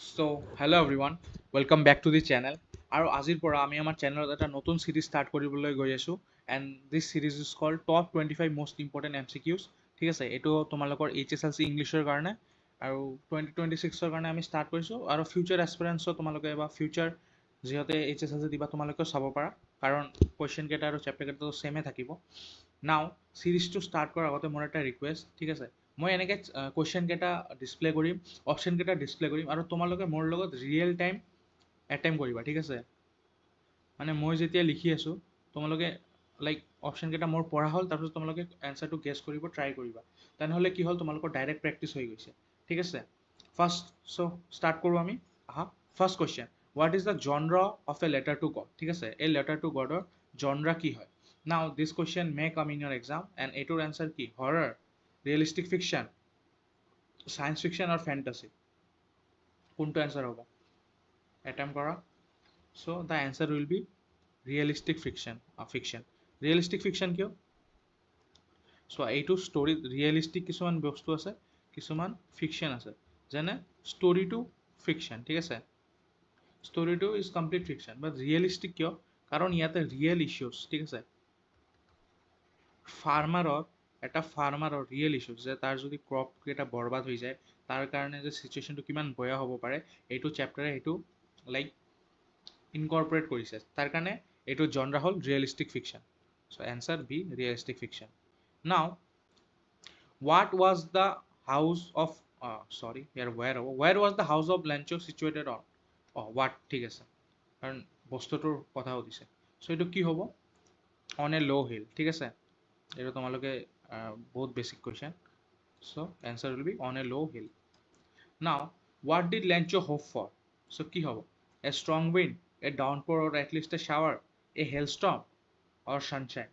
So, hello everyone, welcome back to the channel. আৰু আজিৰ পৰা আমি আমাৰ চেনেলত এটা নতুন সিৰিজ ষ্টাৰ্ট কৰিবলৈ গৈ আছো and this series is called top 25 most important MCQs। ঠিক আছে, এইটো তোমালোকৰ HSLC ইংলিছৰ কাৰণে আৰু 2026ৰ কাৰণে আমি ষ্টাৰ্ট কৰিছোঁ আৰু ফিউচাৰ এক্সপিৰিয়েঞ্চো তোমালোকে বা ফিউচাৰ যিহঁতে HSLC দিবা তোমালোকেও চাব পাৰা কাৰণ কুৱেশ্যন কেইটা আৰু চেপ্টাৰ কেইটাটো ছেমে থাকিব। নাও সিৰিজটো ষ্টাৰ্ট কৰাৰ আগতে মোৰ এটা ৰিকুৱেষ্ট, ঠিক আছে, মই এনেকৈ কুৱেশ্যন কেইটা ডিছপ্লে কৰিম, অপশ্যন কেইটা ডিছপ্লে কৰিম আৰু তোমালোকে মোৰ লগত ৰিয়েল টাইম এটেম্প কৰিবা। ঠিক আছে, মানে মই যেতিয়া লিখি আছোঁ তোমালোকে লাইক অপশ্যন কেইটা মোৰ পঢ়া হ'ল, তাৰপিছত তোমালোকে এনচাৰটো গেছ কৰিব ট্ৰাই কৰিবা। তেনেহ'লে কি হ'ল, তোমালোকৰ ডাইৰেক্ট প্ৰেক্টিছ হৈ গৈছে। ঠিক আছে, ফাৰ্ষ্ট ষ্টাৰ্ট কৰোঁ আমি। আহা, first question, what is the জনৰা of a letter to god? ঠিক আছে, এই লেটাৰ টু গডৰ জনৰা কি হয়? নাও দিছ question may come in your exam and এইটোৰ এনচাৰ কি? Horror, realistic fiction, science fiction আৰু ফেণ্টাসি। কোনটো এনচাৰ হ'ব? এটেম্প কৰা। So' the answer will be realistic fiction. Realistic fiction কিয়? চ' এইটো ষ্টৰিত ৰিয়েলিষ্টিক কিছুমান বস্তু আছে, কিছুমান ফিকশ্যন আছে। যেনে ষ্টৰিটো ফিকশ্যন, ঠিক আছে, ষ্টৰিটো is complete fiction, but realistic কিয়? কাৰণ ইয়াতে ৰিয়েল ইছ্যুজ, ঠিক আছে, ফাৰ্মাৰৰ ৰিয়েল ইছ্যুজ, যে তাৰ যদি ক্ৰপ কেইটা বৰবাদ হৈ যায়, তাৰ কাৰণে যে চিটুৱেশ্যনটো কিমান বেয়া হ'ব পাৰে, এইটো চেপ্টাৰে সেইটো লাইক ইনকৰ্পৰেট কৰিছে। তাৰ কাৰণে এইটো জনৰা হ'ল realistic fiction. So' answer B, realistic fiction. Now what was the house of where was the house of Lencho situated on? What, ঠিক আছে, কাৰণ বস্তুটোৰ কথা সুধিছে। চ' এইটো কি হ'ব? অন এ ল' হিল, ঠিক আছে, এইটো তোমালোকে বহুত basic question. So' answer will be on a low' hill. Now what did Lencho hope for? So' কি হ'ব? A strong wind, a downpour or at least a shower, a hailstorm or sunshine?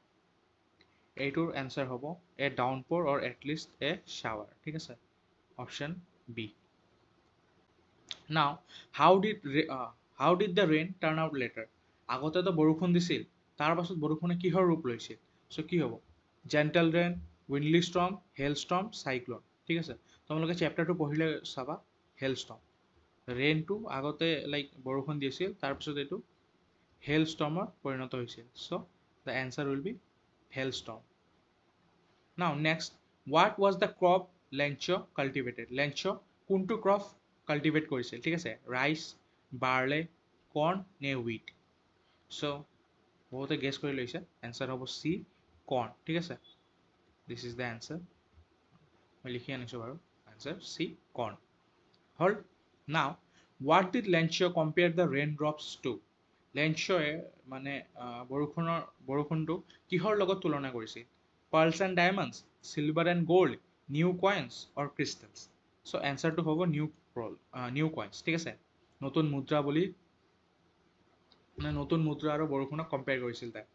এইটোৰ answer হ'ব a downpour or at least a shower, ঠিক আছে, option B. Now how did the rain turn out later? আগতেতো বৰষুণ দিছিল, তাৰ পাছত বৰষুণে কিহৰ ৰূপ লৈছিল? চ' কি হ'ব? জেণ্টেল ৰেইন, উইণ্ডলি ষ্টৰ্ম, হেল ষ্টৰ্ম, চাইক্লন, ঠিক আছে, তোমালোকে চেপ্টাৰটো পঢ়িলে চাবা। হেল ষ্টৰ্ম, ৰেইনটো আগতে লাইক বৰষুণ দিছিল, তাৰপিছত এইটো হেল ষ্টৰ্মৰ পৰিণত হৈছিল। So' the answer will be hailstorm. Now next, what was the crop Lencho cultivated? Lencho কোনটো ক্ৰপ কাল্টিভেট কৰিছিল? ঠিক আছে, ৰাইচ, বাৰ্লে, কৰ্ণ নে হুইট? চ' বহুতে গেছ কৰি লৈছে, এনচাৰ হ'ব চি, কৰ্ণ, ঠিক আছে, দিছ ইজ দ্য এনচাৰ। মই লিখি আনিছোঁ বাৰু, এনচাৰ চি, কৰ্ণ হ'ল। Now what did Lencho compare the rain drops to? লেঞ্চয়ে মানে বৰষুণটো কিহৰ লগত তুলনা কৰিছিল? Pearls and diamonds, silver and gold, new coins or crystals? So' এনচাৰটো হ'ব নিউ কইনছ, ঠিক আছে, নতুন মুদ্ৰা বুলি, মানে নতুন মুদ্ৰা আৰু বৰষুণক কম্পেয়াৰ কৰিছিল তাই।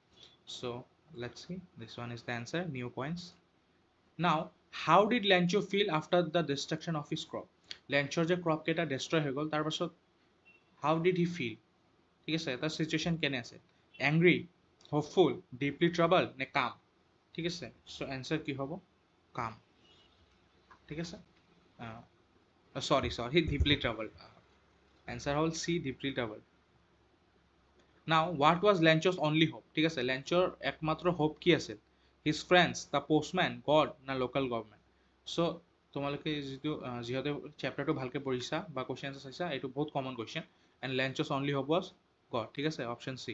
So' let's see, this one is the answer, new coins. Now how did Lencho feel after the destruction of his crop? লেঞ্চৰ যে ক্ৰপ কেইটা ডেষ্ট্ৰয় হৈ গ'ল, তাৰপাছত হাউ ডিড হি ফিল, ঠিক আছে, তাৰ চিটুৱেশ্যন কেনে আছে? এংগ্ৰি, হোপফুল, ডিপলি ট্ৰাবল নে কাম? ঠিক আছে, চ' এনচাৰ কি হ'ব? কাম, ঠিক আছে, চৰি ডিপলি ট্ৰাবল, এনচাৰ হ'ল চি, ডিপলি ট্ৰাবল। নাও হোৱাট ৱাজ লেঞ্চছ অনলি হোপ? ঠিক আছে, লেঞ্চৰ একমাত্ৰ হোপ কি আছিল? His friends, the postmen, god না লোকেল গভৰ্ণমেণ্ট? চ' তোমালোকে যিহঁতে চেপ্টাৰটো ভালকৈ পঢ়িছা বা কুৱেশ্যন এনচাৰ চাইছা, এইটো বহুত common question, and Lencho's only hope was God, ঠিক আছে, option C.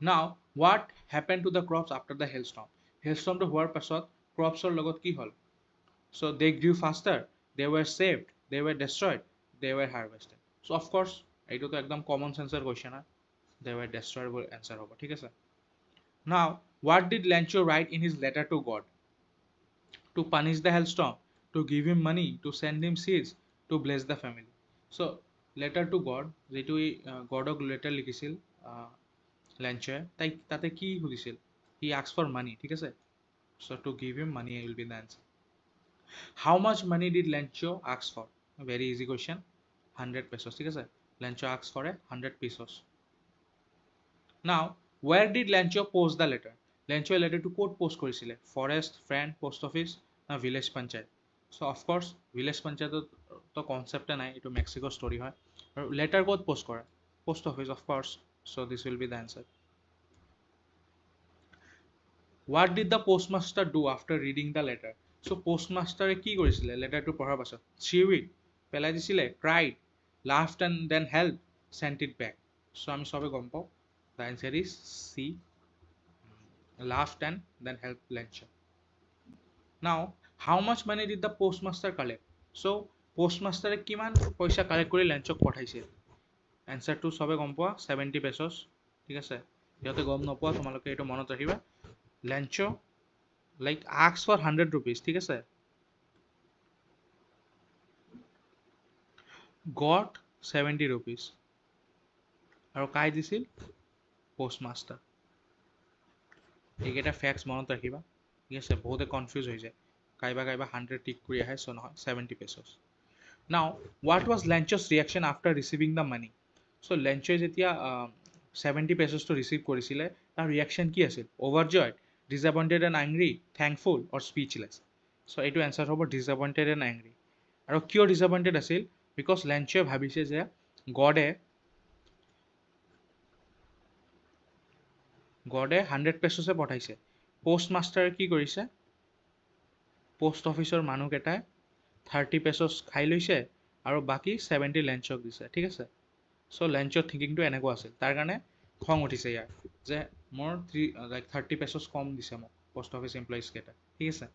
Now what happen to the crops after the hailstorm? হেলষ্টৰ্মটো হোৱাৰ পাছত ক্ৰপছৰ লগত কি হ'ল? So' they grew faster, they were saved, they were destroyed, they were harvested? So' of course এইটোতো একদম কমন চেন্সৰ কুৱেশ্যন হয়, দে ৱেৰ ডেষ্ট্ৰয়ড বুলি এনচাৰ হ'ব, ঠিক আছে। Now what did Lencho write in his letter to God? To punish the hailstorm, to give him money, to send him seeds, to bless the family? So' letter to God, যিটো গডক letter লিখিছিল লেঞ্চয়ে, তাতে কি সুধিছিল? He ask for money, ঠিক আছে, so' to give him money will be the answer. How much money did Lencho ask for? Very easy question, 100 pesos, ঠিক আছে, lens ask for 100 pesos. Now where did Lencho post the letter? লেঞ্চয়ে লেটাৰটো ক'ত post কৰিছিলে? Forest, friend, post office না village panchayat? So' of course village পঞ্চায়তত তো কনচেপ্টে নাই, এইটো মেক্সিকোৰ ষ্টৰি হয়। আৰু লেটাৰ ক'ত পোষ্ট কৰে? Post office, of course. So' this will be the answer. What did the postmaster do after reading the letter? So' পোষ্টমাষ্টাৰে কি কৰিছিলে লেটাৰটো পঢ়াৰ পাছত? থ্ৰিউ ইট, পেলাই দিছিলে, cried, laughed and then help, sent it back. So' আমি চবে গম পাওঁ the answer is C, laughed and then helped Lencher. Now, how much money did the postmaster collect? So, postmaster কিমান পইচা কালেক্ট কৰি লেঞ্চক পঠাইছিল? এনচাৰটো চবে গম পোৱা, 70 pesos, ঠিক আছে? সিহঁতে গম নোপোৱা তোমালোকে এইটো মনত ৰাখিবা। লেঞ্চো লাইক আস্ক ফৰ 100 rupees, ঠিক আছে? Got 70 rupees। আৰু কাই দিছিল? পোষ্টমাষ্টাৰ। এইকেইটা ফেক্টছ মনত ৰাখিবা, ঠিক আছে? বহুতে কনফিউজ হৈ যায়, কাইবা 100 টিক কৰি আহে, চ' নহয় 70 pesos। Now what was Lencho's reaction after receiving the money? So' লেঞ্চই যেতিয়া 70 পেচছটো ৰিচিভ কৰিছিলে, তাৰ ৰিয়েকশ্যন কি আছিল? Overjoyed, disappointed and angry, thankful or speechless? So' এইটো এনচাৰ হ'ব ডিসএপইণ্টেড এণ্ড এংগ্ৰি। আৰু কিয় ডিসএপইণ্টেড আছিল? বিকজ লেঞ্চই ভাবিছে যে গডে 100 পেচছে পঠাইছে, পোষ্টমাষ্টাৰে কি কৰিছে? পোষ্ট অফিচৰ মানুহকেইটাই 30 pesos খাই লৈছে আৰু বাকী 70 লেঞ্চক দিছে, ঠিক আছে? চ' লেঞ্চৰ থিংকিংটো এনেকুৱা আছিল, তাৰ কাৰণে খং উঠিছে ইয়াৰ যে মোৰ 30 pesos কম দিছে মোক পোষ্ট অফিচ এমপ্লয়িজকেইটা, ঠিক আছে?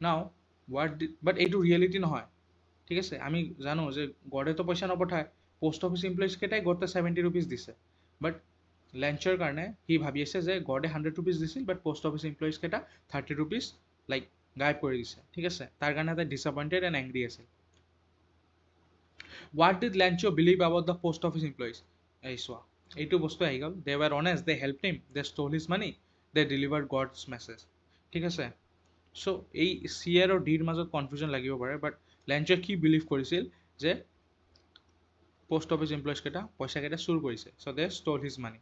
নাও বাট এইটো ৰিয়েলিটি নহয়, ঠিক আছে? আমি জানো যে গডেতো পইচা নপঠায়, পোষ্ট অফিচ এমপ্লয়িজকেইটাই গডে 70 rupees দিছে। বাট লেঞ্চৰ কাৰণে সি ভাবি আছে যে গডে 100 rupees দিছিল, বাট পোষ্ট অফিচ এমপ্লয়িজকেইটা 30 rupees লাইক গাইব কৰি দিছে, ঠিক আছে? তাৰ কাৰণে এটা ডিসএপইণ্টেড এণ্ড এংগ্ৰি আছিল। What did Lencho believe about the post office employees? এই চোৱা, এইটো বস্তু আহি গ'ল, they were honest, they help him, they stole his money, they delivered God's message, ঠিক আছে? চ' এই চি আৰু ডিৰ মাজত কনফিউজন লাগিব পাৰে, বাট লেঞ্চে কি বিলিভ কৰিছিল যে পোষ্ট অফিচ এমপ্লয়িজকেইটা পইচাকেইটা চুৰ কৰিছে, so' they stole his money.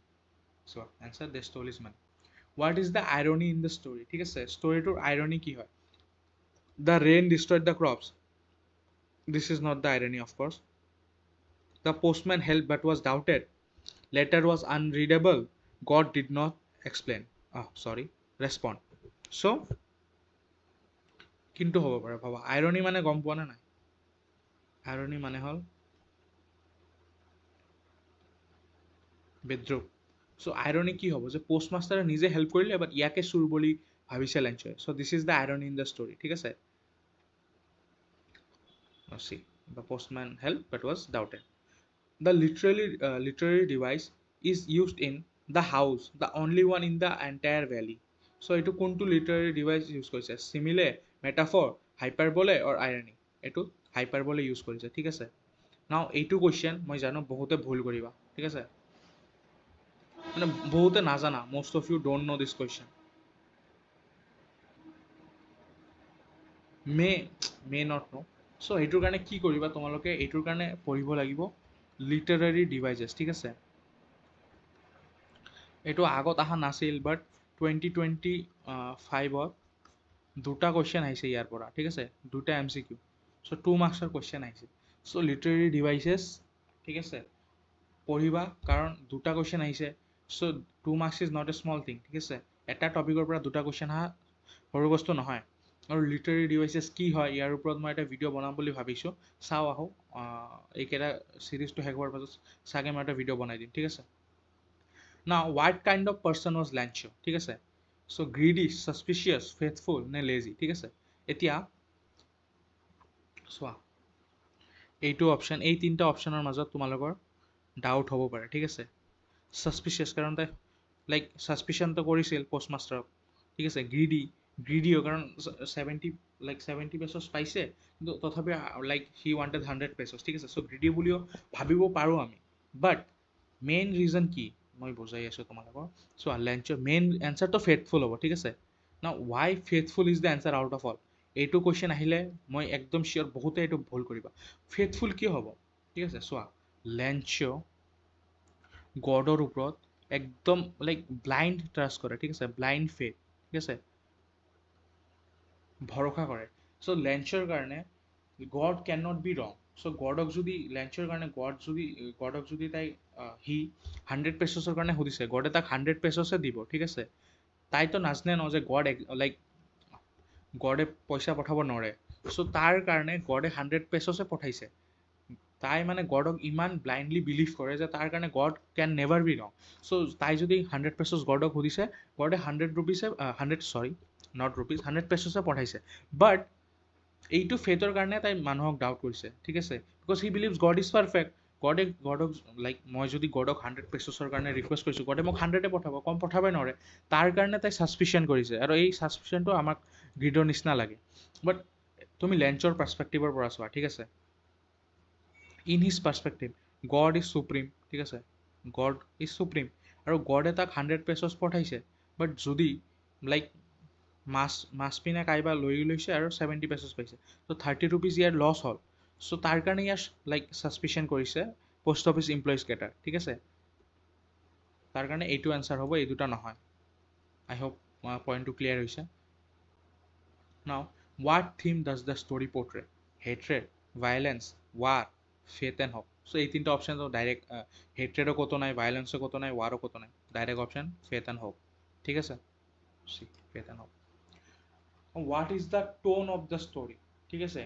So' answer, they stole his money. What is the irony in the story? ঠিক আছে, ষ্টৰিটোৰ আইৰনি কি হয়? The rain destroyed the crops. This is not the irony, of course. The postman helped but was doubted. Letter was unreadable. God did not explain. Respond. So, কিন্তু হ'ব পাৰে ভাবা, irony মানে গম পোৱা নাই? আইৰনি মানে হ'ল বিদ্ৰুপ। চ' আইৰনি কি হ'ব? যে পোষ্টমাষ্টাৰে নিজে হেল্প কৰিলে, বাট ইয়াকে চুৰ বুলি ভাবিছে লেঞ্চয়ে। So' this is the irony in the story, ঠিক আছে? See, the postman helped but was doubted. The literary device is used in the house, the only one in the entire valley. So এইটো কোনটো literary device use কৰিছে? Simile, metaphor, hyperbole or irony? এইটো hyperbole use কৰিছে, ঠিক আছে? Now এইটো question মই জানো বহুতে ভুল কৰিবা, ঠিক আছে? মানে বহুতে নাজানা, most of you don't know this question. may not know. So এইটোৰ কাৰণে কি কৰিবা তোমালোকে? এইটোৰ কাৰণে পঢ়িব লাগিব লিটাৰাৰী ডিভাইচেছ, ঠিক আছে? এইটো আগত অহা নাছিল, বাট 2025ত দুটা কুৱেশ্যন আহিছে ইয়াৰ পৰা, ঠিক আছে? দুটা MCQ, চ' 2 marksৰ কুৱেশ্যন আহিছে। চ' লিটাৰাৰী ডিভাইচেছ, ঠিক আছে, পঢ়িবা, কাৰণ দুটা কুৱেশ্যন আহিছে। চ' 2 marks is not a small thing, ঠিক আছে? এটা টপিকৰ পৰা দুটা কুৱেশ্যন অহা সৰু বস্তু নহয়। আৰু লিটাৰাৰী ডিভাইচেছ কি হয়, ইয়াৰ ওপৰত মই এটা ভিডিঅ' বনাম বুলি ভাবিছোঁ। চাওঁ আহোঁ, এইকেইটা চিৰিজটো শেষ হোৱাৰ পাছত চাগে মই এটা ভিডিঅ' বনাই দিম, ঠিক আছে? Now, what kind of person was Lancho? ঠিক আছে? So, greedy, suspicious, faithful, নে lazy? ঠিক আছে? এতিয়া চোৱা, এইটো অপশ্যন, এই তিনিটা অপশ্যনৰ মাজত তোমালোকৰ ডাউট হ'ব পাৰে, ঠিক আছে? Suspicious, কাৰণ তাই লাইক ছাছপিশ্যনটো কৰিছিল পোষ্টমাষ্টাৰক, ঠিক আছে? গ্ৰীডিও কাৰণ 70 pesos পাইছে, কিন্তু তথাপি লাইক হি ৱান্টেড 100 pesos, ঠিক আছে? চ' গ্ৰীডি বুলিও ভাবিব পাৰোঁ আমি, বাট মেইন ৰিজন কি মই বুজাই আছোঁ তোমালোকৰ। চোৱা, লেঞ্চৰ মেইন এনচাৰটো ফেথফুল হ'ব, ঠিক আছে? না Y faithful is the answer out of all? এইটো কুৱেশ্যন আহিলে মই একদম চিয়'ৰ বহুতে এইটো ভুল কৰিবা। ফেথফুল কিয় হ'ব? ঠিক আছে, চোৱা, লেঞ্চো গডৰ ওপৰত একদম লাইক ব্লাইণ্ড ট্ৰাষ্ট কৰে, ঠিক আছে? ব্লাইণ্ড ফেথ, ঠিক আছে? ভৰসা কৰে। চ' লেঞ্চৰ কাৰণে গড কেন নট বি ৰং। চ' গডক যদি লেঞ্চৰ কাৰণে গডক যদি তাই সি 100 পেচছৰ কাৰণে সুধিছে, গডে তাক 100 পেচছহে দিব, ঠিক আছে। তাইতো নাজানে ন যে গড লাইক গডে পইচা পঠাব নোৱাৰে। চ' তাৰ কাৰণে গডে 100 পেচছহে পঠাইছে। তাই মানে গডক ইমান ব্লাইণ্ডলি বিলিভ কৰে যে তাৰ কাৰণে গড কেন নেভাৰ বি ৰং। চ' তাই যদি 100 পেচছ গডক সুধিছে, গডে 100 ৰুপিছে 100 পেচছহে পঠাইছে। বাট এইটো ফেথৰ কাৰণে তাই মানুহক ডাউট কৰিছে, ঠিক আছে। Because he believes God is perfect. গডক লাইক মই যদি গডক 100 পেচছৰ কাৰণে ৰিকুৱেষ্ট কৰিছোঁ, গডে মোক 100 পঠাব, কম পঠাবই নোৱাৰে। তাৰ কাৰণে তাই ছাছপিশ্যন কৰিছে, আৰু এই ছাছপিশ্যনটো আমাক গ্ৰীডৰ নিচিনা লাগে। বাট তুমি লেঞ্চৰ পাৰ্চপেক্টিভৰ পৰা চোৱা, ঠিক আছে। In his perspective god is supreme, ঠিক আছে। গড ইজ সুপ্ৰিম, আৰু গডে তাক 100 পেচছ পঠাইছে। বাট যদি লাইক মাছ পিনে কাইবা লৈছে আৰু 70 পেচছ পাইছে, ত' 30 ৰুপিজ ইয়াৰ লছ হ'ল। চ' তাৰ কাৰণে ইয়াৰ লাইক ছাছপিশ্যন কৰিছে পোষ্ট অফিচ এমপ্লয়িজ কেইটাৰ, ঠিক আছে। তাৰ কাৰণে এইটো এনচাৰ হ'ব, এই দুটা নহয়। আই হোপ পইণ্টটো ক্লিয়াৰ হৈছে। নাও what theme does the story portray? Hatred, violence, war, faith and hope. So এই তিনটা অপশন ডাইরেক্ট হেট্রেডও কত নাই, ভায়োলেন্সও কত নাই, ওয়ারও কত নাই, direct option faith and hope, ঠিক আছে। Faith and hope. What is the টোন অফ দ্য স্টোরি, ঠিক আছে।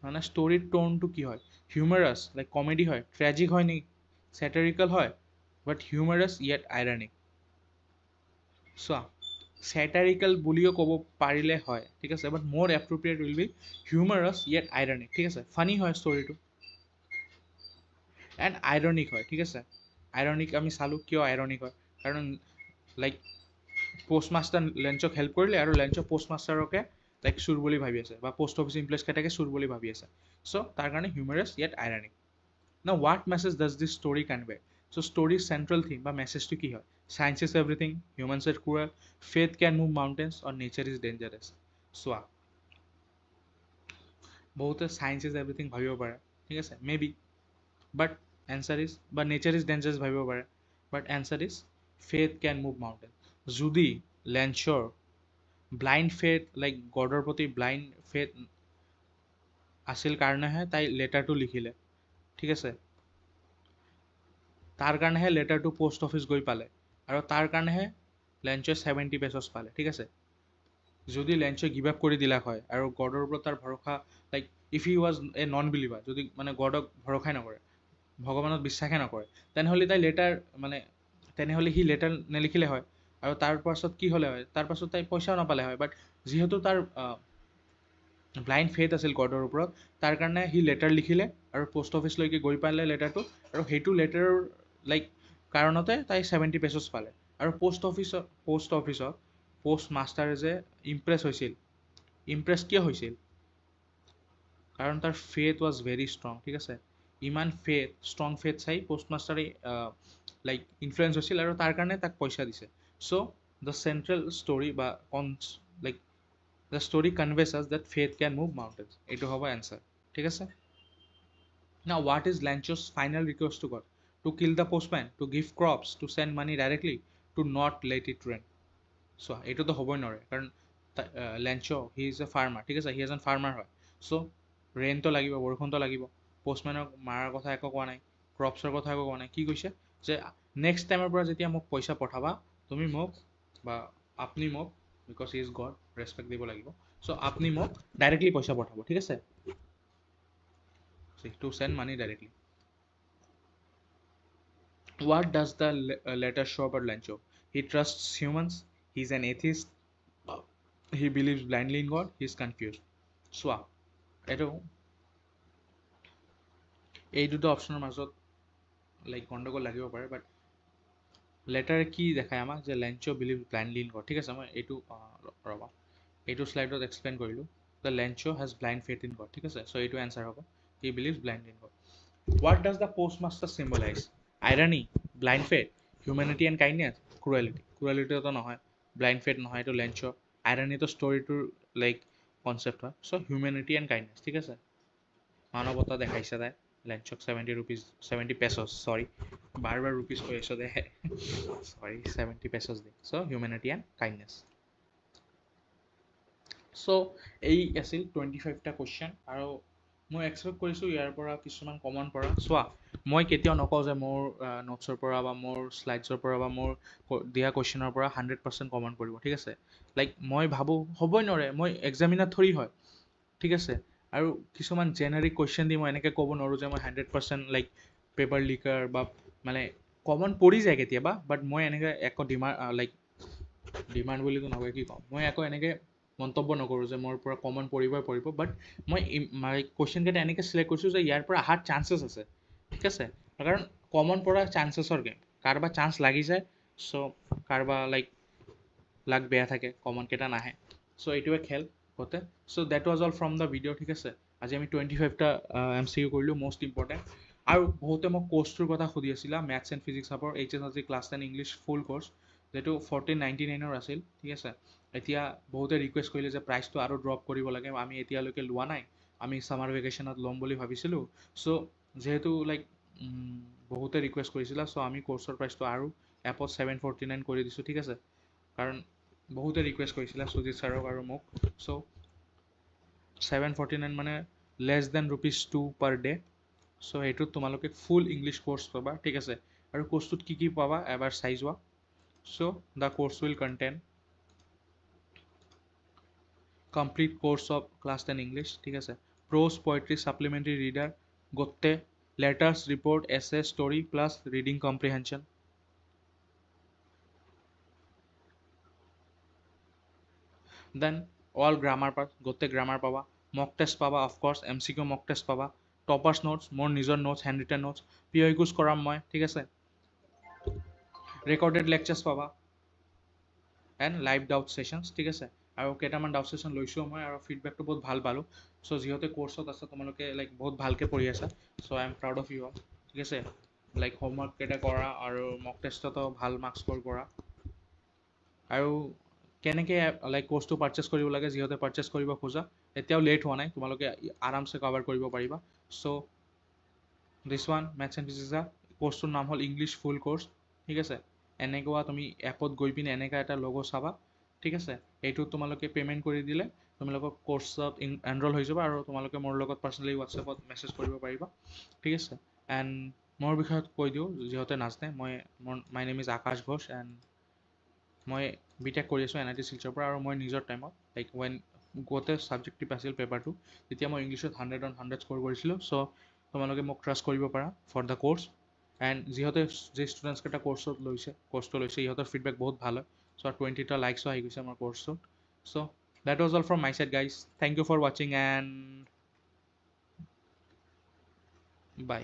মানে স্টোরির টোনটো কি হয়? হিউমারাস, লাইক কমেডি হয়, ট্র্যাজিক হয় নি, স্যাটারিক্যাল হয়, বাট হিউমারাস ইয়েট আইরনিক। চোৱা, স্যাটাৰিকেল বুলিও ক'ব পাৰিলে হয়, ঠিক আছে। বাট মোৰ appropriate will be হিউমাৰাছ yet ironic, ঠিক আছে। ফানি হয় ষ্টৰিটো এণ্ড আইৰনিক হয়, ঠিক আছে। আইৰনিক আমি চালোঁ কিয় আইৰনিক হয়, কাৰণ লাইক পোষ্টমাষ্টাৰ লেঞ্চক হেল্প কৰিলে, আৰু লেঞ্চক পোষ্টমাষ্টাৰকে লাইক চুৰ বুলি ভাবি আছে, বা পোষ্ট অফিচ ইমপ্লয়িজ কেইটাকে চুৰ বুলি ভাবি আছে। চ' তাৰ কাৰণে হিউমাৰাছ yet ironic. Now, what message does this story convey? So, story's central theme বা মেছেজটো কি হয়? Science is everything, humans are cruel, faith can move mountains, or nature is dangerous. চোৱা, বহুতে science is everything ভাবিব পাৰে, ঠিক আছে, মেবি। বাট এনচাৰ ইজ, বা নেচাৰ ইজ ডেঞ্জাৰাছ ভাবিব পাৰে, but answer is faith can move mountains. যদি লেঞ্চৰ ব্লাইণ্ড ফেথ, লাইক গডৰ প্ৰতি ব্লাইণ্ড ফেথ আছিল কাৰণেহে তাই লেটাৰটো লিখিলে, ঠিক আছে। তাৰ কাৰণেহে লেটাৰটো পোষ্ট অফিচ গৈ পালে, আৰু তাৰ কাৰণেহে লেঞ্চে 70 পেচছ পালে, ঠিক আছে। যদি লেঞ্চে গিভ আপ কৰি দিলাক হয়, আৰু গডৰ ওপৰত তাৰ ভৰসা, like if he was a non believer, যদি মানে গডক ভৰসাই নকৰে, ভগৱানত বিশ্বাসে নকৰে, তেনেহ'লে তাই লেটাৰ মানে তেনেহ'লে সি লেটাৰ নেলিখিলে হয়, আৰু তাৰ পাছত কি হ'লে হয়, তাৰ পাছত তাই পইচাও নাপালে হয়। বাট যিহেতু তাৰ ব্লাইণ্ড ফেথ আছিল গডৰ ওপৰত, তাৰ কাৰণে সি লেটাৰ লিখিলে, আৰু পোষ্ট অফিচলৈকে গৈ পালে লেটাৰটো, আৰু সেইটো লেটাৰৰ লাইক কাৰণতে তাই 70 পেচছ পালে। আৰু পোষ্ট অফিচত পোষ্ট মাষ্টাৰে যে ইমপ্ৰেছ হৈছিল, ইমপ্ৰেছ কিয় হৈছিল? কাৰণ তাৰ ফেথ ৱাজ ভেৰি ষ্ট্ৰং, ঠিক আছে। ইমান ষ্ট্ৰং ফেথ চাই পোষ্ট মাষ্টাৰে লাইক ইনফ্লুৱেঞ্চ হৈছিল, আৰু তাৰ কাৰণে তাক পইচা দিছে। চ' দ্য চেণ্ট্ৰেল ষ্টৰি বা like the story conveys us that faith can move mountains, এইটো হ'ব এনচাৰ, ঠিক আছে। Now, what is Lancho's final request to God? To kill the postman, to give crops, to send money directly, to not let it rain. So, এইটোতো হ'বই নোৱাৰে, কাৰণ Lencho he is a farmer, ঠিক আছে, হি এজন farmer হয়। চ' ৰেইনটো লাগিব, বৰষুণটো লাগিব। পোষ্টমেনক মাৰাৰ কথা একো কোৱা নাই, ক্ৰপছৰ কথা একো কোৱা নাই। কি কৈছে যে নেক্সট টাইমৰ পৰা যেতিয়া মোক পইচা পঠাবা, তুমি মোক বা আপুনি মোক, because he is god, respect দিব লাগিব। চ' আপুনি মোক ডাইৰেক্টলি পইচা পঠাব, ঠিক আছে, to send money directly. What does the letter show about Lancho? He trusts humans, he's an atheist, he believes blindly in God, he's confused. চোৱা, এই দুটা অপশ্যনৰ মাজত লাইক গণ্ডগোল লাগিব পাৰে, বাট লেটাৰে কি দেখায় আমাক, যে Lencho believe blindly in God, ঠিক আছে। মই এইটো ৰ'বা, এইটো শ্লাইডত এক্সপ্লেইন কৰিলোঁ, the Lencho has blind faith in God, ঠিক আছে। চ' এইটো এনচাৰ হ'ব, he believes blindly in God. What does the postmaster symbolize? Irony, blind faith, humanity and kindness, cruelty. Cruelty তো নহয়, blind faith নহয়, এইটো লেঞ্চো। Irony তো ষ্টৰিটোৰ like concept হয়। চ' humanity and kindness, ঠিক আছে। মানৱতা দেখাইছে তাই লেঞ্চক 70 পেচছ, চৰি, বাৰ ৰুপিজ কৈ আছোঁ দে, চৰি, 70 পেচছ দিয়ে। চ' হিউমেনিটি এণ্ড কাইণ্ডনেছ। চ' এই আছিল 25টা কুৱেশ্যন, আৰু মই এক্সপেক্ট কৰিছোঁ ইয়াৰ পৰা কিছুমান কমন পৰা। চোৱা, মই কেতিয়াও নকওঁ যে মোৰ নোটছৰ পৰা বা মোৰ শ্লাইডছৰ পৰা বা মোৰ দিয়া কুৱেশ্যনৰ পৰা 100% কমন পৰিব, ঠিক আছে। লাইক মই ভাবোঁ হ'বই নোৱাৰে, মই এক্সামিনাৰ থৰি হয়, ঠিক আছে। আৰু কিছুমান জেনেৰিক কুৱেশ্যন দি মই এনেকৈ ক'ব নোৱাৰোঁ যে মই 100% লাইক পেপাৰ লিকাৰ বা মানে কমন পৰি যায় কেতিয়াবা, বাট মই এনেকৈ একো ডিমাণ্ড বুলিতো নকয়, কি ক'ম, মই একো এনেকৈ মন্তব্য নকৰোঁ যে মোৰ পৰা কমন পৰিবই পৰিব, বাট মই কুৱেশ্যনকেইটা এনেকৈ চিলেক্ট কৰিছোঁ যে ইয়াৰ পৰা অহাৰ চান্সেছ আছে, ঠিক আছে। কাৰণ কমন পৰা চান্সেছৰ গেম, কাৰোবাৰ চান্স লাগি যায়, চ' কাৰোবাৰ লাক বেয়া থাকে, কমনকেইটা নাহে, চ' এইটোৱে খেল গোটেই। So' that was all from the video', ঠিক আছে। আজি আমি 25টা MCQ কৰিলোঁ, মষ্ট ইম্পৰ্টেণ্ট। আৰু বহুতে মোক কোৰ্চটোৰ কথা সুধি আছিলা, মেথছ এণ্ড ফিজিক্সৰ HSLC ক্লাছ 10 ইংলিছ ফুল কোৰ্চ, যিটো 1499 আছিল, ঠিক আছে। এতিয়া বহুতে ৰিকুৱেষ্ট কৰিলে যে প্ৰাইচটো আৰু ড্ৰপ কৰিব লাগে, আমি এতিয়ালৈকে লোৱা নাই, আমি ছামাৰ ভেকেশ্যনত ল'ম বুলি ভাবিছিলোঁ। চ' যিহেতু লাইক বহুতে ৰিকুৱেষ্ট কৰিছিলা, চ' আমি কোৰ্চৰ প্ৰাইচটো আৰু এপত 749 কৰি দিছোঁ, ঠিক আছে। কাৰণ বহুতে ৰিকুৱেষ্ট কৰিছিলে সুজিত ছাৰক আৰু মোক, চ' 749 মানে লেছ দেন ₹2 পাৰ ডে'। চ' সেইটোত তোমালোকে ফুল ইংলিছ কোৰ্চ পাবা, ঠিক আছে। আৰু কোৰ্চটোত কি কি পাবা এবাৰ চাই যোৱা। So' the course will contain complete course of class 10 English, ঠিক আছে। প্ৰ'জ, পয়েট্ৰি, ছাপ্লিমেণ্টাৰী ৰিডাৰ, গোটেই letters, report, essay, story plus reading comprehension. Then all grammar part, গোটেই গ্ৰামাৰ পাবা, মক টেষ্ট পাবা, অফক'ৰ্ছ MCQ মক টেষ্ট পাবা, toppers notes, মোৰ নিজৰ notes, hand written notes, PIQs কৰাম মই, ঠিক আছে। ৰেকৰ্ডেড লেকচাৰ্ছ পাবা এণ্ড লাইভ ডাউট ছেশ্যনছ, ঠিক আছে। আৰু কেইটামান ডাউট ছেশ্যন লৈছোঁ মই, আৰু ফিডবেকটো বহুত ভাল পালোঁ। চ' যিহেতু কোৰ্চত আছে, তোমালোকে লাইক বহুত ভালকৈ পঢ়ি আছা, so' I am proud of you all, ঠিক আছে। লাইক হোমৱৰ্ককেইটা কৰা আৰু মক টেষ্টতো ভাল মাৰ্কছ স্ক'ৰ কৰা। আৰু কেনেকৈ লাইক কোৰ্চটো পাৰচেছ কৰিব লাগে, যিহেতু পাৰচেছ কৰিব খোজা, এতিয়াও লেট হোৱা নাই, তোমালোকে আৰামছে কভাৰ কৰিব পাৰিবা। So' this one maths and physics কোৰ্চটোৰ নাম হ'ল ইংলিছ ফুল কোৰ্চ, ঠিক আছে। এনেকুৱা তুমি এপত গৈ পিনে এনেকুৱা এটা লগ' চাবা, ঠিক আছে। এইটোত তোমালোকে পে'মেণ্ট কৰি দিলে তোমালোকক কোৰ্চত এনৰল হৈ যাব, আৰু তোমালোকে মোৰ লগত পাৰ্চনেলি হোৱাটছএপত মেছেজ কৰিব পাৰিবা, ঠিক আছে। এণ্ড মোৰ বিষয়ত কৈ দিওঁ, যিহেতু নাজানে, my name is Akash Ghosh, and মই BTech কৰি আছোঁ NIT শিলচৰৰ পৰা। আৰু মই নিজৰ টাইমত লাইক গোটেই ছাবজেক্টিভ আছিল পেপাৰটো, তেতিয়া মই ইংলিছত 100 on 100 স্ক'ৰ কৰিছিলোঁ। চ' তোমালোকে মোক ট্ৰাষ্ট কৰিব পাৰা ফৰ দ্য কোৰ্চ। এণ্ড যিহেতু যি ষ্টুডেণ্টছকেইটা কোৰ্চটো লৈছে সিহঁতৰ ফিডবেক বহুত ভাল হয়। চ' 20টা লাইকছো আহি গৈছে আমাৰ কোৰ্চটোত। So' that was all from my side guys, thank you for ৱাচিং এণ্ড বাই।